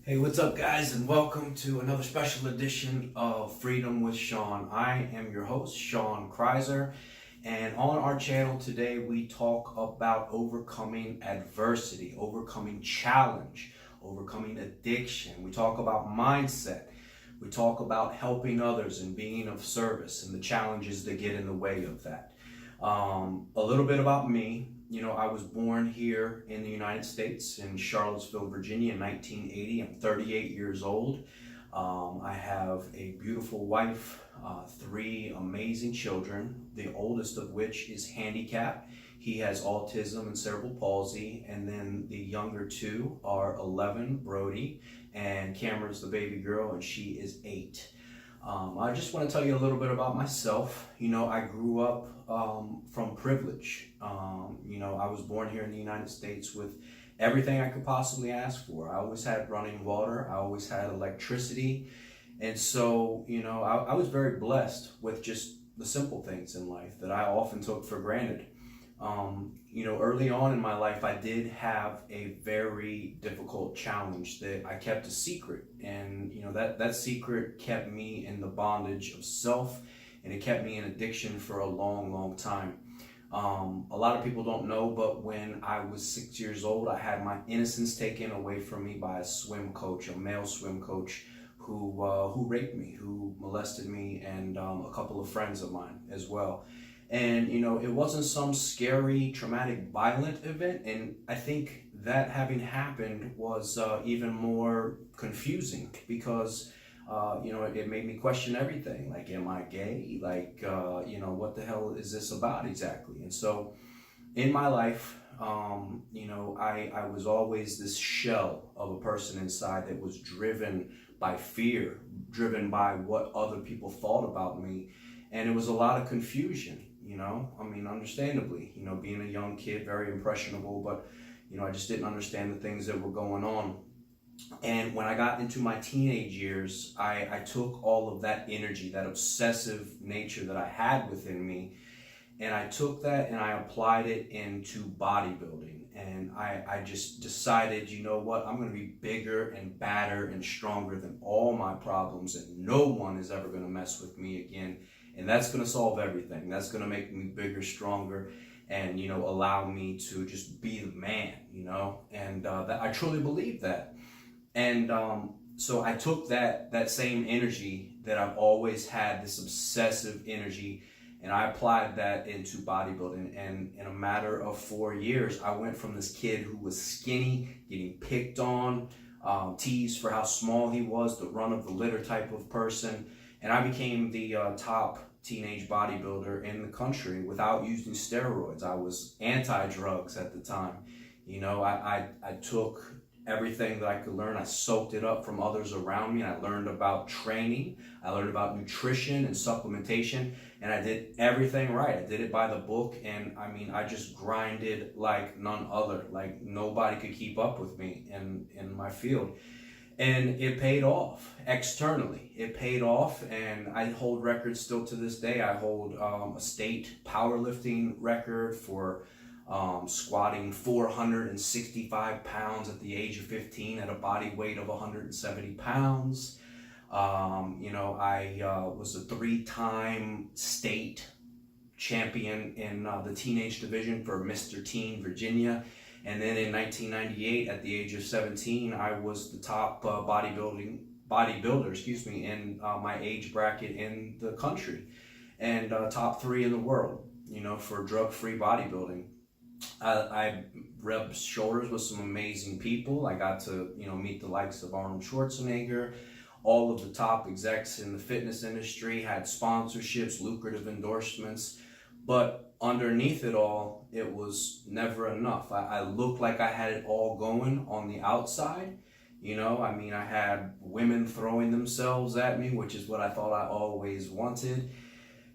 Hey, what's up, guys, and welcome to another special edition of Freedom with Shaun. I am your host, Shaun Critzer'S, and on our channel today we talk about overcoming adversity, overcoming challenge, overcoming addiction. We talk about mindset. We talk about helping others and being of service and the challenges that get in the way of that. A little bit about me. I was born here in the United States in Charlottesville, Virginia in 1980. I'm 38 years old. I have a beautiful wife, three amazing children, the oldest of which is handicapped. He has autism and cerebral palsy, and then the younger two are 11, Brody, and Cameron's the baby girl, and she is 8. I just want to tell you a little bit about myself. I grew up from privilege. I was born here in the United States with everything I could possibly ask for. I always had running water. I always had electricity. And so, I was very blessed with just the simple things in life that I often took for granted. Early on in my life, I did have a very difficult challenge that I kept a secret. And, that secret kept me in the bondage of self, and it kept me in addiction for a long, long time. A lot of people don't know, but when I was 6 years old, I had my innocence taken away from me by a swim coach, a male swim coach, who raped me, who molested me, and a couple of friends of mine as well. And, it wasn't some scary, traumatic, violent event. And I think that having happened was even more confusing because, it made me question everything. Like, am I gay? Like, what the hell is this about exactly? And so in my life, I was always this shell of a person inside that was driven by fear, driven by what other people thought about me. And it was a lot of confusion. Understandably, being a young kid, very impressionable, but, I just didn't understand the things that were going on. And when I got into my teenage years, I took all of that energy, that obsessive nature that I had within me, and I took that and I applied it into bodybuilding. And I just decided, I'm going to be bigger and badder and stronger than all my problems, and no one is ever going to mess with me again. And that's going to solve everything. That's going to make me bigger, stronger, and, allow me to just be the man, and that I truly believe that. And so I took that same energy that I've always had, this obsessive energy, and I applied that into bodybuilding. And in a matter of 4 years, I went from this kid who was skinny, getting picked on, teased for how small he was, the run of the litter type of person, and I became the top teenage bodybuilder in the country without using steroids. I was anti-drugs at the time. I took everything that I could learn. I soaked it up from others around me, and I learned about training. I learned about nutrition and supplementation, and I did everything right. I did it by the book, and I just grinded like none other. Like nobody could keep up with me in my field. And it paid off externally. It paid off, and I hold records still to this day. I hold a state powerlifting record for squatting 465 pounds at the age of 15 at a body weight of 170 pounds. I was a 3-time state champion in the teenage division for Mr. Teen Virginia. And then in 1998, at the age of 17, I was the top bodybuilder, in my age bracket in the country, and top 3 in the world, for drug-free bodybuilding. I rubbed shoulders with some amazing people. I got to, meet the likes of Arnold Schwarzenegger, all of the top execs in the fitness industry, had sponsorships, lucrative endorsements, but underneath it all, it was never enough. I looked like I had it all going on the outside. I had women throwing themselves at me, which is what I thought I always wanted.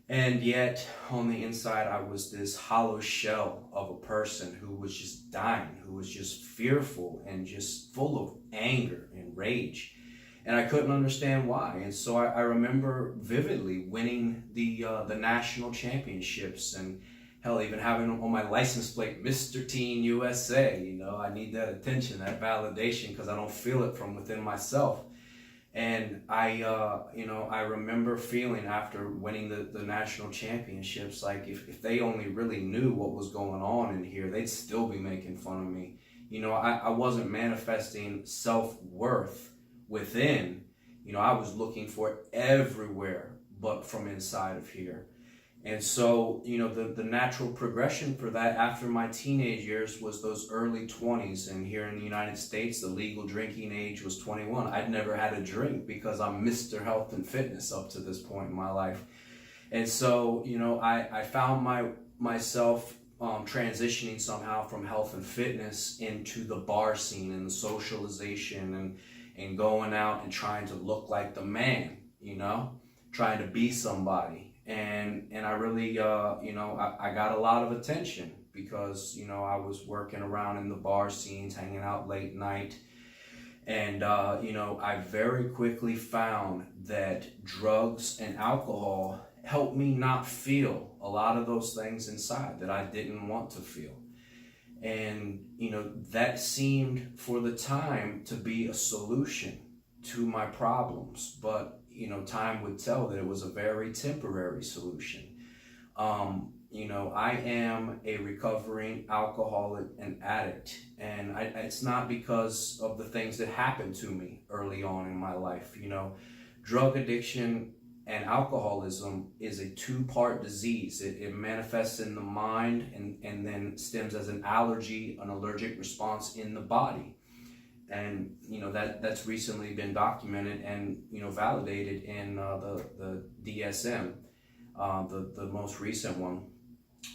And yet, on the inside, I was this hollow shell of a person who was just dying, who was just fearful and just full of anger and rage. And I couldn't understand why. And so I remember vividly winning the national championships and Hell, even having on my license plate, Mr. Teen USA, I need that attention, that validation, because I don't feel it from within myself. And I remember feeling after winning the national championships, like if they only really knew what was going on in here, they'd still be making fun of me. I wasn't manifesting self-worth within. I was looking for it everywhere but from inside of here. And so, the natural progression for that after my teenage years was those early 20s. And here in the United States, the legal drinking age was 21. I'd never had a drink because I'm Mr. Health and Fitness up to this point in my life. And so, I found myself transitioning somehow from health and fitness into the bar scene and the socialization and going out and trying to look like the man, trying to be somebody. And I really, I got a lot of attention because, I was working around in the bar scenes, hanging out late night. And, I very quickly found that drugs and alcohol helped me not feel a lot of those things inside that I didn't want to feel. And, that seemed for the time to be a solution to my problems. But time would tell that it was a very temporary solution. I am a recovering alcoholic and addict, and it's not because of the things that happened to me early on in my life. Drug addiction and alcoholism is a two-part disease. It manifests in the mind and then stems as an allergy, an allergic response in the body. And that's recently been documented and validated in the DSM, the most recent one.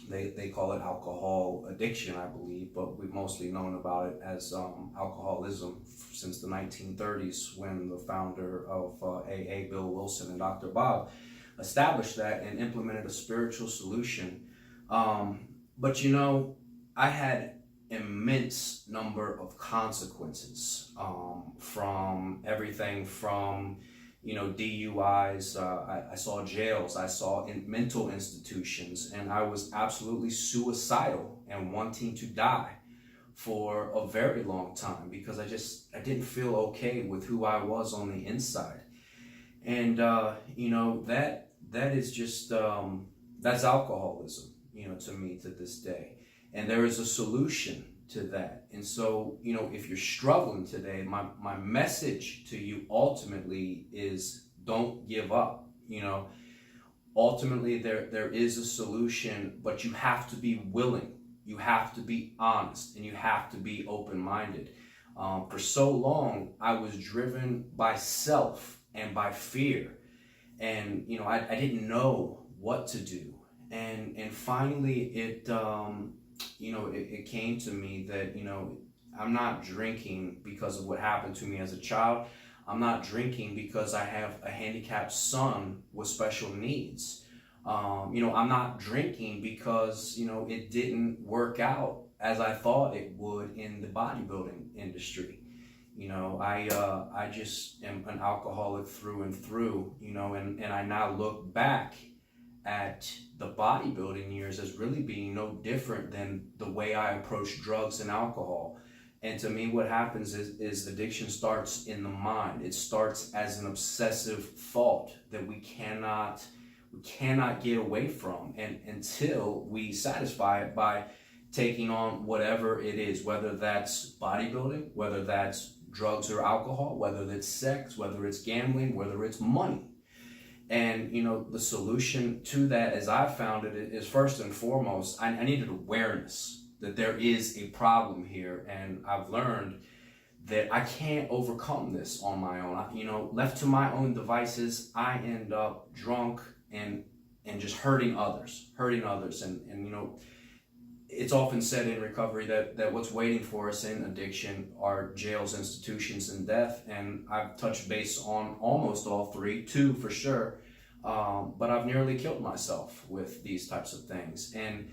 They call it alcohol addiction, I believe, but we've mostly known about it as alcoholism since the 1930s, when the founder of AA, Bill Wilson, and Dr. Bob established that and implemented a spiritual solution. But I had immense number of consequences from everything from DUIs. I saw jails, I saw mental institutions, and I was absolutely suicidal and wanting to die for a very long time because I didn't feel okay with who I was on the inside. And that is just that's alcoholism, to me, to this day. And there is a solution to that. And so, if you're struggling today, my message to you ultimately is don't give up. Ultimately there is a solution, but you have to be willing, you have to be honest, and you have to be open-minded. For so long, I was driven by self and by fear. And, I didn't know what to do. And finally it came to me that, I'm not drinking because of what happened to me as a child. I'm not drinking because I have a handicapped son with special needs. I'm not drinking because, it didn't work out as I thought it would in the bodybuilding industry. I just am an alcoholic through and through, and I now look back at the bodybuilding years as really being no different than the way I approach drugs and alcohol. And to me, what happens is addiction starts in the mind. It starts as an obsessive thought that we cannot get away from, and until we satisfy it by taking on whatever it is, whether that's bodybuilding, whether that's drugs or alcohol, whether it's sex, whether it's gambling, whether it's money. And, the solution to that, as I've found it, is first and foremost, I needed awareness that there is a problem here. And I've learned that I can't overcome this on my own. Left to my own devices, I end up drunk and just hurting others. And it's often said in recovery that what's waiting for us in addiction are jails, institutions, and death. And I've touched base on almost all three, two for sure. But I've nearly killed myself with these types of things. And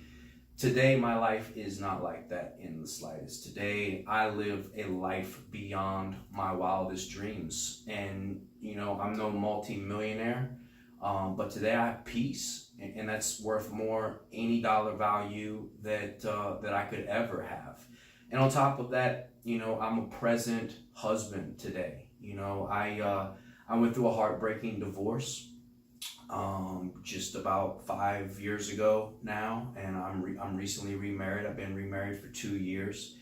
today, my life is not like that in the slightest. Today, I live a life beyond my wildest dreams. And, I'm no multi-millionaire. But today I have peace, and that's worth more any dollar value that I could ever have. And on top of that, I'm a present husband today. I went through a heartbreaking divorce just about 5 years ago now, and I'm recently remarried. I've been remarried for 2 years,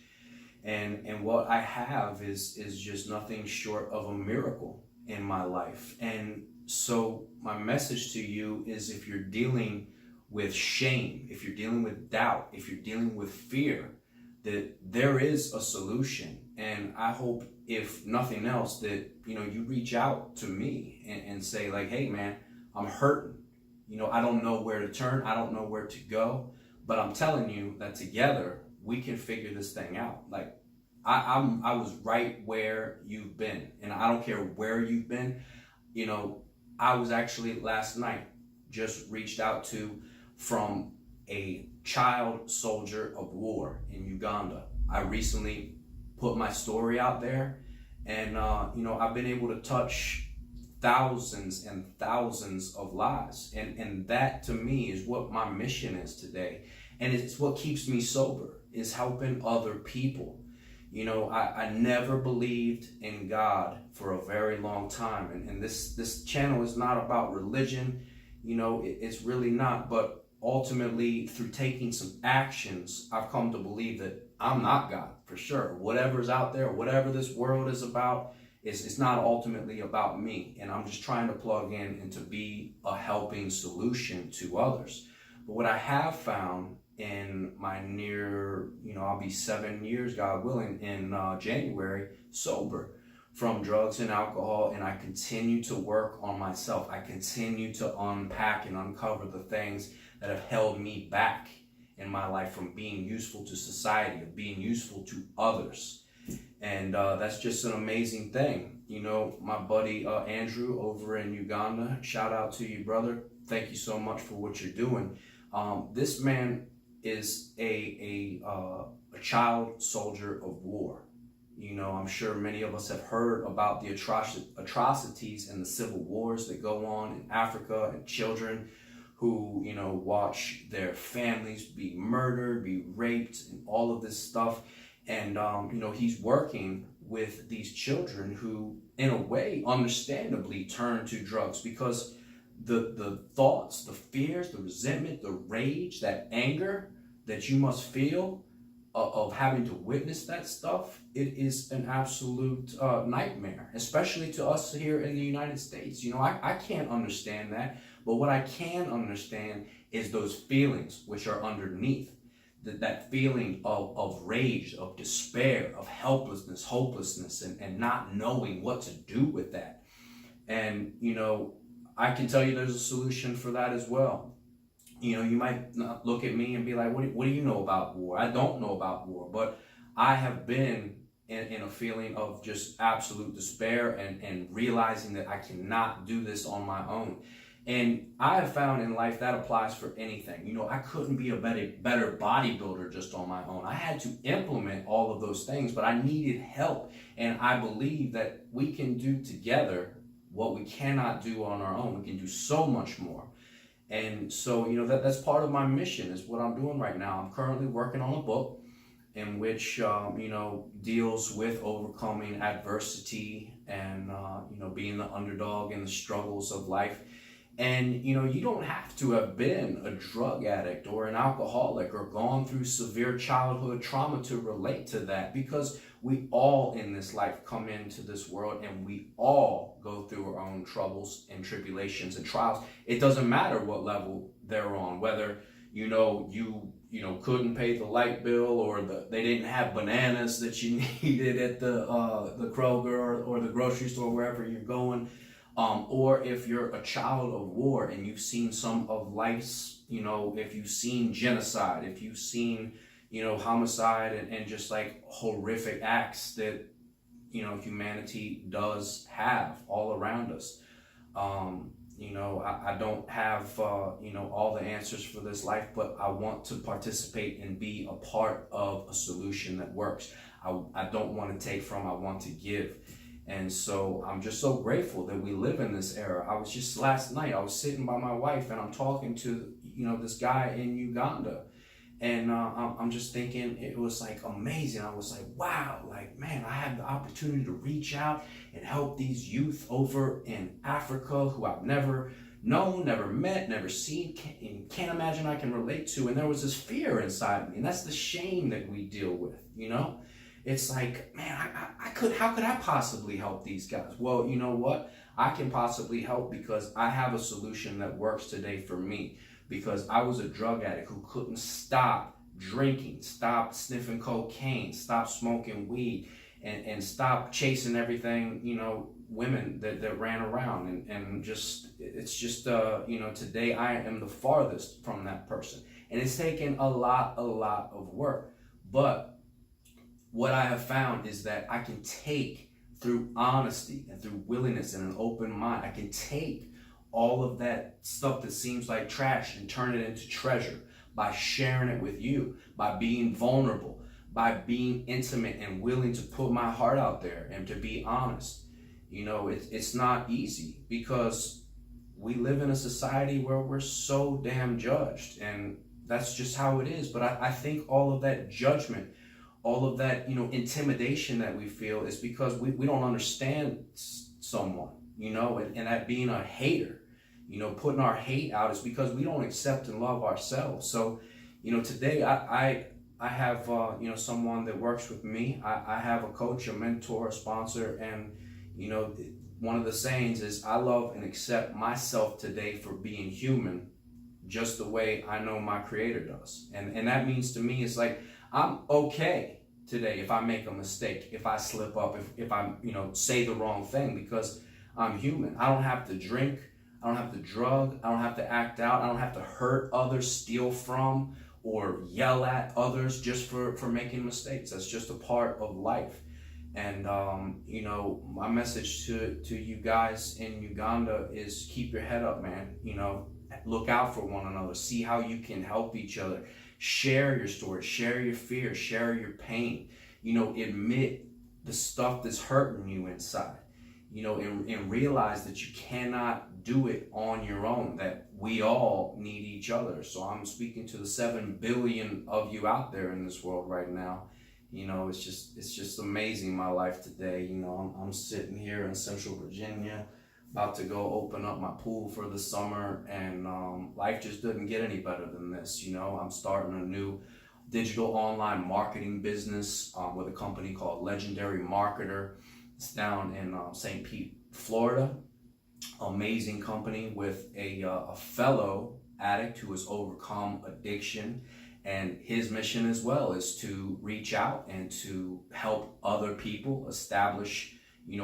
and what I have is just nothing short of a miracle in my life. And so my message to you is, if you're dealing with shame, if you're dealing with doubt, if you're dealing with fear, that there is a solution. And I hope, if nothing else, that you reach out to me and say, like, hey man, I'm hurting. I don't know where to turn. I don't know where to go. But I'm telling you that together we can figure this thing out. Like, I was right where you've been, and I don't care where you've been. I was actually last night just reached out to from a child soldier of war in Uganda. I recently put my story out there, and I've been able to touch thousands and thousands of lives, and that to me is what my mission is today, and it's what keeps me sober, is helping other people. I never believed in God for a very long time, and this channel is not about religion. It's really not. But ultimately, through taking some actions, I've come to believe that I'm not God, for sure. Whatever's out there, whatever this world is about, it's not ultimately about me, and I'm just trying to plug in and to be a helping solution to others. But what I have found in my near, I'll be 7 years, God willing, in January, sober from drugs and alcohol, and I continue to work on myself. I continue to unpack and uncover the things that have held me back in my life from being useful to society, of being useful to others. And that's just an amazing thing. My buddy Andrew over in Uganda, shout out to you, brother. Thank you so much for what you're doing. This man is a child soldier of war. I'm sure many of us have heard about the atrocities and the civil wars that go on in Africa, and children who, watch their families be murdered, be raped, and all of this stuff. And, he's working with these children who, in a way, understandably turn to drugs, because the thoughts, the fears, the resentment, the rage, that anger that you must feel of having to witness that stuff, it is an absolute nightmare, especially to us here in the United States. I can't understand that, but what I can understand is those feelings which are underneath. That feeling of rage, of despair, of helplessness, hopelessness, and not knowing what to do with that. And, I can tell you there's a solution for that as well. You might not look at me and be like, what do you know about war? I don't know about war, but I have been in a feeling of just absolute despair and realizing that I cannot do this on my own. And I have found in life that applies for anything. I couldn't be a better bodybuilder just on my own. I had to implement all of those things, but I needed help. And I believe that we can do together what we cannot do on our own. We can do so much more. And so, that's part of my mission, is what I'm doing right now. I'm currently working on a book in which, deals with overcoming adversity and, being the underdog in the struggles of life. And, you don't have to have been a drug addict or an alcoholic or gone through severe childhood trauma to relate to that, because we all in this life come into this world and we all go through our own troubles and tribulations and trials. It doesn't matter what level they're on, whether, you couldn't pay the light bill, or they didn't have bananas that you needed at the Kroger or the grocery store, wherever you're going. Or if you're a child of war and you've seen some of life's, if you've seen genocide, if you've seen, homicide and just like horrific acts that, humanity does have all around us. I don't have, all the answers for this life, but I want to participate and be a part of a solution that works. I don't want to take from, I want to give. And so I'm just so grateful that we live in this era. I was just last night, I was sitting by my wife and I'm talking to, this guy in Uganda. And I'm just thinking, it was like amazing. I was like, wow, like, man, I have the opportunity to reach out and help these youth over in Africa who I've never known, never met, never seen, can't imagine I can relate to. And there was this fear inside me. And that's the shame that we deal with, It's like, man, how could I possibly help these guys? Well, you know what? I can possibly help because I have a solution that works today for me. Because I was a drug addict who couldn't stop drinking, stop sniffing cocaine, stop smoking weed, and stop chasing everything, women that ran around. And it's just, today I am the farthest from that person. And it's taken a lot of work. But what I have found is that I can take, through honesty and through willingness and an open mind, I can take all of that stuff that seems like trash and turn it into treasure by sharing it with you, by being vulnerable, by being intimate and willing to put my heart out there and to be honest. It's not easy because we live in a society where we're so damn judged, and that's just how it is. But I think all of that judgment, all of that, intimidation that we feel is because we don't understand someone, and that being a hater, putting our hate out is because we don't accept and love ourselves. So, today I have, someone that works with me. I have a coach, a mentor, a sponsor, and, one of the sayings is I love and accept myself today for being human just the way I know my creator does. And that means to me, it's like, I'm okay today if I make a mistake, if I slip up, if I, say the wrong thing, because I'm human. I don't have to drink. I don't have to drug. I don't have to act out. I don't have to hurt others, steal from, or yell at others just for making mistakes. That's just a part of life. And, my message to you guys in Uganda is keep your head up, man. Look out for one another. See how you can help each other. Share your story. Share your fear. Share your pain. Admit the stuff that's hurting you inside. And realize that you cannot do it on your own, that we all need each other. So I'm speaking to the 7 billion of you out there in this world right now. It's just amazing, my life today. I'm sitting here in Central Virginia, about to go open up my pool for the summer, and life just doesn't get any better than this. I'm starting a new digital online marketing business with a company called Legendary Marketer. It's down in St. Pete, Florida. Amazing company with a fellow addict who has overcome addiction. And his mission as well is to reach out and to help other people establish,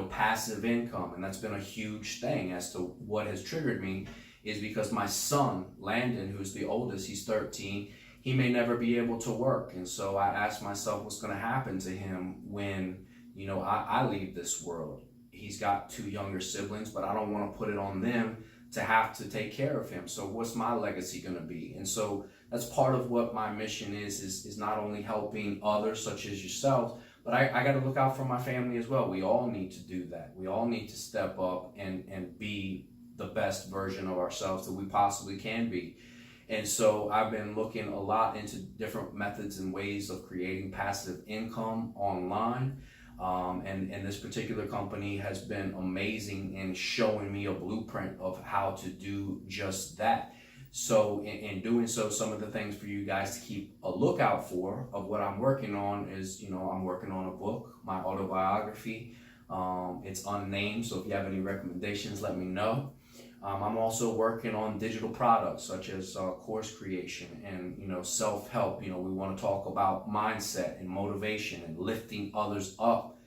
passive income. And that's been a huge thing. As to what has triggered me is because my son, Landon, who's the oldest, he's 13, he may never be able to work. And so I asked myself what's going to happen to him when I leave this world. He's got 2 younger siblings, but I don't want to put it on them to have to take care of him. So what's my legacy going to be? And so that's part of what my mission is not only helping others such as yourselves, but I got to look out for my family as well. We all need to do that. We all need to step up and be the best version of ourselves that we possibly can be. And so I've been looking a lot into different methods and ways of creating passive income online. And this particular company has been amazing in showing me a blueprint of how to do just that. So in doing so, some of the things for you guys to keep a lookout for of what I'm working on is, I'm working on a book, my autobiography. It's unnamed, so if you have any recommendations, let me know. I'm also working on digital products such as course creation and, self-help. We want to talk about mindset and motivation and lifting others up.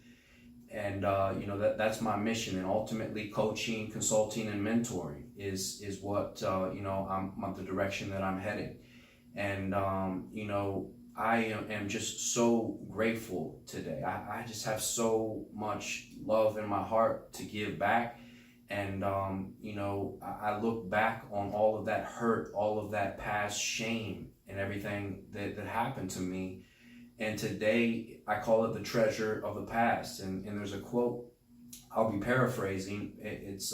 And, that's my mission. And ultimately coaching, consulting, and mentoring is what, I'm the direction that I'm heading. And, I am just so grateful today. I just have so much love in my heart to give back. And, I look back on all of that hurt, all of that past shame and everything that happened to me. And today I call it the treasure of the past. And there's a quote I'll be paraphrasing. It's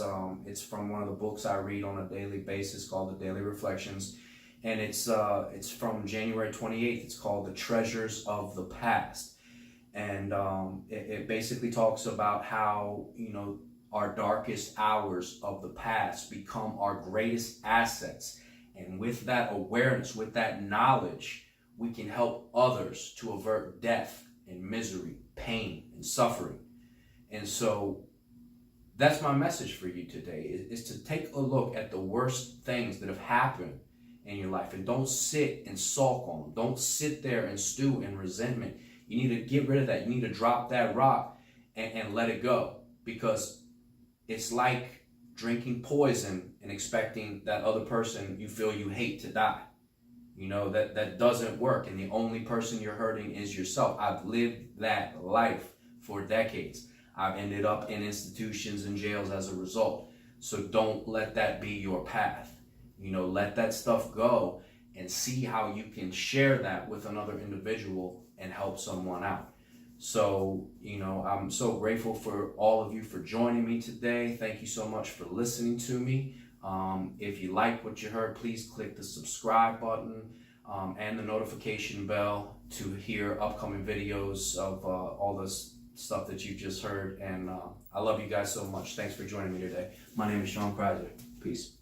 from one of the books I read on a daily basis called The Daily Reflections, and it's from January 28th. It's called The Treasures of the Past, and it basically talks about how, you know, our darkest hours of the past become our greatest assets, and with that awareness, with that knowledge, we can help others to avert death and misery, pain and suffering. And so that's my message for you today, is to take a look at the worst things that have happened in your life, and don't sit and sulk on them. Don't sit there and stew in resentment. You need to get rid of that. You need to drop that rock and let it go, because it's like drinking poison and expecting that other person you feel you hate to die. You know, that doesn't work, and the only person you're hurting is yourself. I've lived that life for decades. I've ended up in institutions and jails as a result. So don't let that be your path. You know, let that stuff go and see how you can share that with another individual and help someone out. So, you know, I'm so grateful for all of you for joining me today. Thank you so much for listening to me. If you like what you heard, please click the subscribe button and the notification bell to hear upcoming videos of all this stuff that you just heard. And I love you guys so much. Thanks for joining me today. My name is Shaun Critzer'S. Peace.